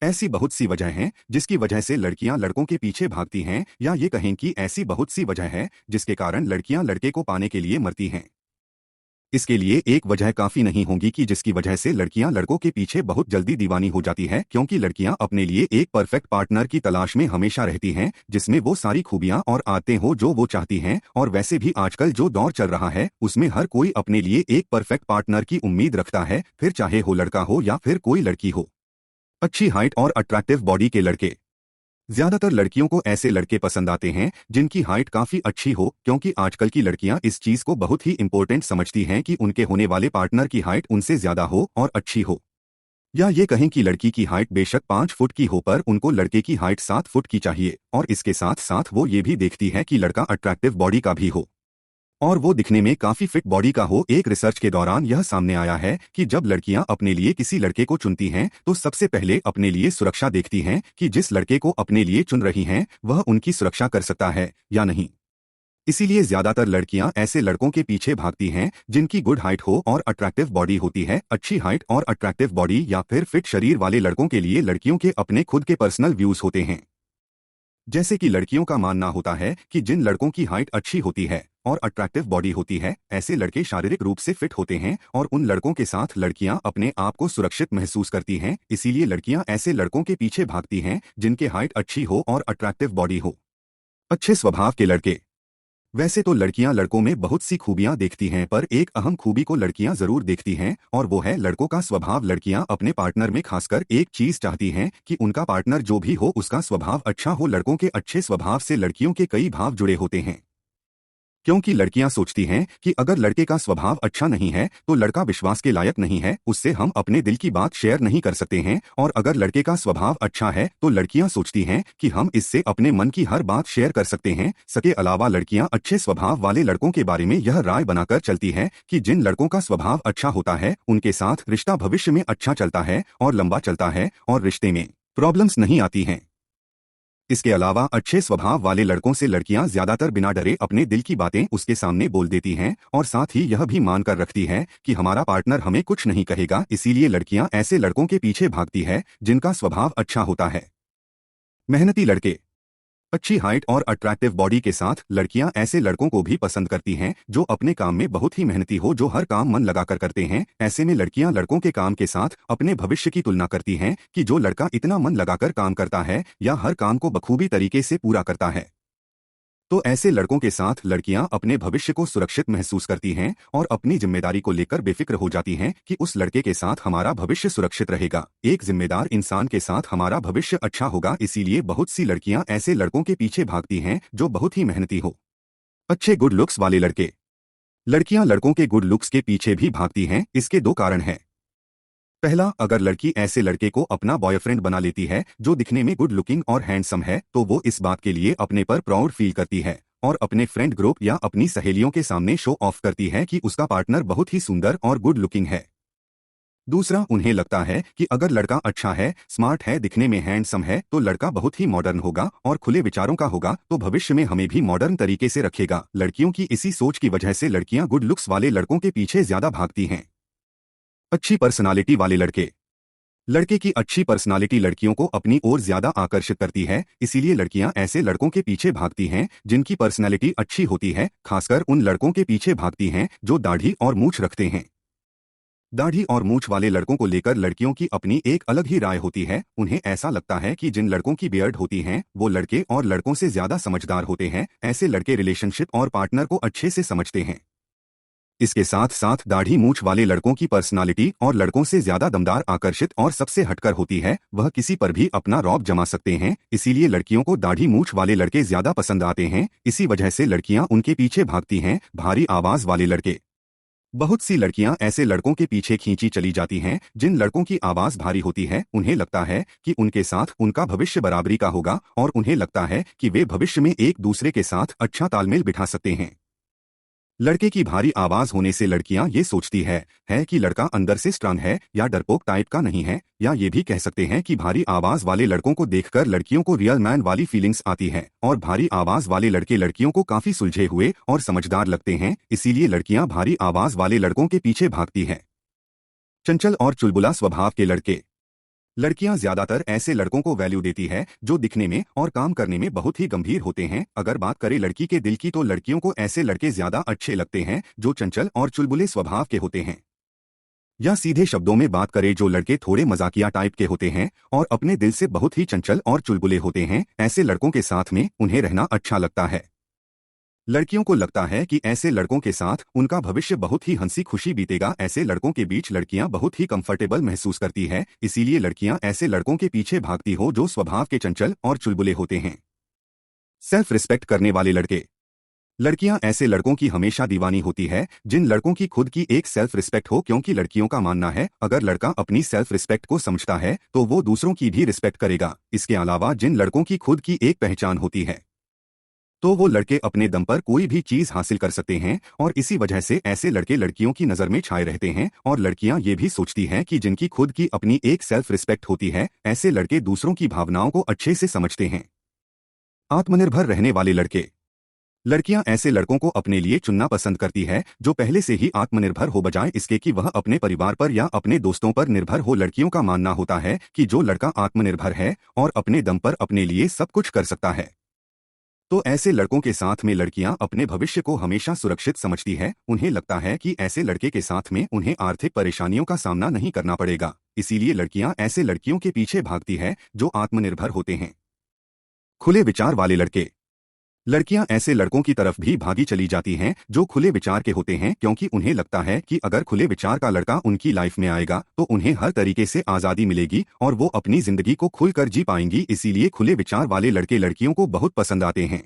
ऐसी बहुत सी वजह हैं जिसकी वजह से लड़कियां लड़कों के पीछे भागती हैं, या ये कहें कि ऐसी बहुत सी वजह है जिसके कारण लड़कियां लड़के को पाने के लिए मरती हैं। इसके लिए एक वजह काफी नहीं होगी कि जिसकी वजह से लड़कियां लड़कों के पीछे बहुत जल्दी दीवानी हो जाती है, क्योंकि लड़कियां अपने लिए एक परफेक्ट पार्टनर की तलाश में हमेशा रहती हैं, जिसमें वो सारी खूबियां और आदतें हो जो वो चाहती हैं। और वैसे भी आजकल जो दौर चल रहा है उसमें हर कोई अपने लिए एक परफेक्ट पार्टनर की उम्मीद रखता है, फिर चाहे हो लड़का हो या फिर कोई लड़की हो। अच्छी हाइट और अट्रैक्टिव बॉडी के लड़के। ज्यादातर लड़कियों को ऐसे लड़के पसंद आते हैं जिनकी हाइट काफी अच्छी हो, क्योंकि आजकल की लड़कियां इस चीज को बहुत ही इंपॉर्टेंट समझती हैं कि उनके होने वाले पार्टनर की हाइट उनसे ज्यादा हो और अच्छी हो। या ये कहें कि लड़की की हाइट बेशक 5 फुट की हो पर उनको लड़के की हाइट 7 फुट की चाहिए, और इसके साथ साथ वो ये भी देखती है कि लड़का अट्रैक्टिव बॉडी का भी हो और वो दिखने में काफी फिट बॉडी का हो। एक रिसर्च के दौरान यह सामने आया है कि जब लड़कियां अपने लिए किसी लड़के को चुनती हैं तो सबसे पहले अपने लिए सुरक्षा देखती हैं कि जिस लड़के को अपने लिए चुन रही हैं वह उनकी सुरक्षा कर सकता है या नहीं। इसीलिए ज्यादातर लड़कियां ऐसे लड़कों के पीछे भागती हैं जिनकी गुड हाइट हो और अट्रैक्टिव बॉडी होती है। अच्छी हाइट और अट्रैक्टिव बॉडी या फिर फिट शरीर वाले लड़कों के लिए लड़कियों के अपने खुद के पर्सनल व्यूज होते हैं। जैसे कि लड़कियों का मानना होता है कि जिन लड़कों की हाइट अच्छी होती है और अट्रैक्टिव बॉडी होती है, ऐसे लड़के शारीरिक रूप से फिट होते हैं और उन लड़कों के साथ लड़कियां अपने आप को सुरक्षित महसूस करती हैं। इसीलिए लड़कियां ऐसे लड़कों के पीछे भागती हैं जिनके हाइट अच्छी हो और अट्रैक्टिव बॉडी हो। अच्छे स्वभाव के लड़के। वैसे तो लड़कियां लड़कों में बहुत सी खूबियां देखती हैं, पर एक अहम खूबी को लड़कियां जरूर देखती हैं और वो है लड़कों का स्वभाव। लड़कियां अपने पार्टनर में खासकर एक चीज चाहती हैं कि उनका पार्टनर जो भी हो उसका स्वभाव अच्छा हो। लड़कों के अच्छे स्वभाव से लड़कियों के कई भाव जुड़े होते हैं, क्योंकि लड़कियां सोचती हैं कि अगर लड़के का स्वभाव अच्छा नहीं है तो लड़का विश्वास के लायक नहीं है, उससे हम अपने दिल की बात शेयर नहीं कर सकते हैं। और अगर लड़के का स्वभाव अच्छा है तो लड़कियां सोचती हैं कि हम इससे अपने मन की हर बात शेयर कर सकते हैं। इसके अलावा लड़कियां अच्छे स्वभाव वाले लड़कों के बारे में यह राय बनाकर चलती हैं कि जिन लड़कों का स्वभाव अच्छा होता है उनके साथ रिश्ता भविष्य में अच्छा चलता है और लंबा चलता है और रिश्ते में प्रॉब्लम्स नहीं आती हैं। इसके अलावा अच्छे स्वभाव वाले लड़कों से लड़कियां ज्यादातर बिना डरे अपने दिल की बातें उसके सामने बोल देती हैं और साथ ही यह भी मानकर रखती है कि हमारा पार्टनर हमें कुछ नहीं कहेगा। इसीलिए लड़कियां ऐसे लड़कों के पीछे भागती है जिनका स्वभाव अच्छा होता है। मेहनती लड़के। अच्छी हाइट और अट्रैक्टिव बॉडी के साथ लड़कियां ऐसे लड़कों को भी पसंद करती हैं जो अपने काम में बहुत ही मेहनती हो, जो हर काम मन लगाकर करते हैं। ऐसे में लड़कियां लड़कों के काम के साथ अपने भविष्य की तुलना करती हैं कि जो लड़का इतना मन लगाकर काम करता है या हर काम को बखूबी तरीके से पूरा करता है, तो ऐसे लड़कों के साथ लड़कियां अपने भविष्य को सुरक्षित महसूस करती हैं और अपनी जिम्मेदारी को लेकर बेफिक्र हो जाती हैं कि उस लड़के के साथ हमारा भविष्य सुरक्षित रहेगा। एक जिम्मेदार इंसान के साथ हमारा भविष्य अच्छा होगा। इसीलिए बहुत सी लड़कियां ऐसे लड़कों के पीछे भागती हैं जो बहुत ही मेहनती हो। अच्छे गुड लुक्स वाले लड़के। लड़कियां लड़कों के गुड लुक्स के पीछे भी भागती हैं। इसके दो कारण हैं। पहला, अगर लड़की ऐसे लड़के को अपना बॉयफ्रेंड बना लेती है जो दिखने में गुड लुकिंग और हैंडसम है, तो वो इस बात के लिए अपने पर प्राउड फील करती है और अपने फ्रेंड ग्रुप या अपनी सहेलियों के सामने शो ऑफ करती है कि उसका पार्टनर बहुत ही सुंदर और गुड लुकिंग है। दूसरा, उन्हें लगता है कि अगर लड़का अच्छा है, स्मार्ट है, दिखने में हैंडसम है, तो लड़का बहुत ही मॉडर्न होगा और खुले विचारों का होगा, तो भविष्य में हमें भी मॉडर्न तरीके से रखेगा। लड़कियों की इसी सोच की वजह से लड़कियां गुड लुक्स वाले लड़कों के पीछे ज्यादा भागती हैं। अच्छी पर्सनालिटी वाले लड़के। लड़के की अच्छी पर्सनालिटी लड़कियों को अपनी ओर ज्यादा आकर्षित करती है। इसीलिए लड़कियां ऐसे लड़कों के पीछे भागती हैं जिनकी पर्सनालिटी अच्छी होती है। खासकर उन लड़कों के पीछे भागती हैं जो दाढ़ी और मूंछ रखते हैं। दाढ़ी और मूंछ वाले लड़कों को लेकर लड़कियों की अपनी एक अलग ही राय होती है। उन्हें ऐसा लगता है कि जिन लड़कों की बियर्ड होती हैं वो लड़के और लड़कों से ज्यादा समझदार होते हैं। ऐसे लड़के रिलेशनशिप और पार्टनर को अच्छे से समझते हैं। इसके साथ साथ दाढ़ी मूंछ वाले लड़कों की पर्सनालिटी और लड़कों से ज्यादा दमदार, आकर्षित और सबसे हटकर होती है। वह किसी पर भी अपना रौब जमा सकते हैं। इसीलिए लड़कियों को दाढ़ी मूंछ वाले लड़के ज्यादा पसंद आते हैं। इसी वजह से लड़कियां उनके पीछे भागती हैं। भारी आवाज वाले लड़के। बहुत सी लड़कियां ऐसे लड़कों के पीछे खींची चली जाती हैं जिन लड़कों की आवाज भारी होती है। उन्हें लगता है कि उनके साथ उनका भविष्य बराबरी का होगा और उन्हें लगता है कि वे भविष्य में एक दूसरे के साथ अच्छा तालमेल बिठा सकते हैं। लड़के की भारी आवाज होने से लड़कियां ये सोचती है कि लड़का अंदर से स्ट्रांग है या डरपोक टाइप का नहीं है। या ये भी कह सकते हैं कि भारी आवाज वाले लड़कों को देखकर लड़कियों को रियल मैन वाली फीलिंग्स आती है और भारी आवाज वाले लड़के लड़कियों को काफी सुलझे हुए और समझदार लगते हैं। इसीलिए लड़कियां भारी आवाज वाले लड़कों के पीछे भागती हैं। चंचल और चुलबुला स्वभाव के लड़के। लड़कियां ज्यादातर ऐसे लड़कों को वैल्यू देती है जो दिखने में और काम करने में बहुत ही गंभीर होते हैं। अगर बात करें लड़की के दिल की तो लड़कियों को ऐसे लड़के ज्यादा अच्छे लगते हैं जो चंचल और चुलबुले स्वभाव के होते हैं। या सीधे शब्दों में बात करें जो लड़के थोड़े मजाकिया टाइप के होते हैं और अपने दिल से बहुत ही चंचल और चुलबुले होते हैं, ऐसे लड़कों के साथ में उन्हें रहना अच्छा लगता है। लड़कियों को लगता है कि ऐसे लड़कों के साथ उनका भविष्य बहुत ही हंसी खुशी बीतेगा। ऐसे लड़कों के बीच लड़कियां बहुत ही कंफर्टेबल महसूस करती है, इसीलिए लड़कियां ऐसे लड़कों के पीछे भागती हो जो स्वभाव के चंचल और चुलबुले होते हैं। सेल्फ रिस्पेक्ट करने वाले लड़के। लड़कियां ऐसे लड़कों की हमेशा दीवानी होती है जिन लड़कों की खुद की एक सेल्फ रिस्पेक्ट हो, क्योंकि लड़कियों का मानना है अगर लड़का अपनी सेल्फ रिस्पेक्ट को समझता है तो वो दूसरों की भी रिस्पेक्ट करेगा। इसके अलावा जिन लड़कों की खुद की एक पहचान होती है तो वो लड़के अपने दम पर कोई भी चीज हासिल कर सकते हैं, और इसी वजह से ऐसे लड़के लड़कियों की नजर में छाए रहते हैं। और लड़कियां ये भी सोचती हैं कि जिनकी खुद की अपनी एक सेल्फ रिस्पेक्ट होती है, ऐसे लड़के दूसरों की भावनाओं को अच्छे से समझते हैं। आत्मनिर्भर रहने वाले लड़के। लड़कियां ऐसे लड़कों को अपने लिए चुनना पसंद करती है जो पहले से ही आत्मनिर्भर हो, बजाय इसके कि वह अपने परिवार पर या अपने दोस्तों पर निर्भर हो। लड़कियों का मानना होता है कि जो लड़का आत्मनिर्भर है और अपने दम पर अपने लिए सब कुछ कर सकता है तो ऐसे लड़कों के साथ में लड़कियां अपने भविष्य को हमेशा सुरक्षित समझती है। उन्हें लगता है कि ऐसे लड़के के साथ में उन्हें आर्थिक परेशानियों का सामना नहीं करना पड़ेगा, इसीलिए लड़कियां ऐसे लड़कियों के पीछे भागती है जो आत्मनिर्भर होते हैं। खुले विचार वाले लड़के। लड़कियां ऐसे लड़कों की तरफ भी भागी चली जाती हैं जो खुले विचार के होते हैं, क्योंकि उन्हें लगता है कि अगर खुले विचार का लड़का उनकी लाइफ में आएगा तो उन्हें हर तरीके से आज़ादी मिलेगी और वो अपनी जिंदगी को खुलकर जी पाएंगी। इसीलिए खुले विचार वाले लड़के लड़कियों को बहुत पसंद आते हैं।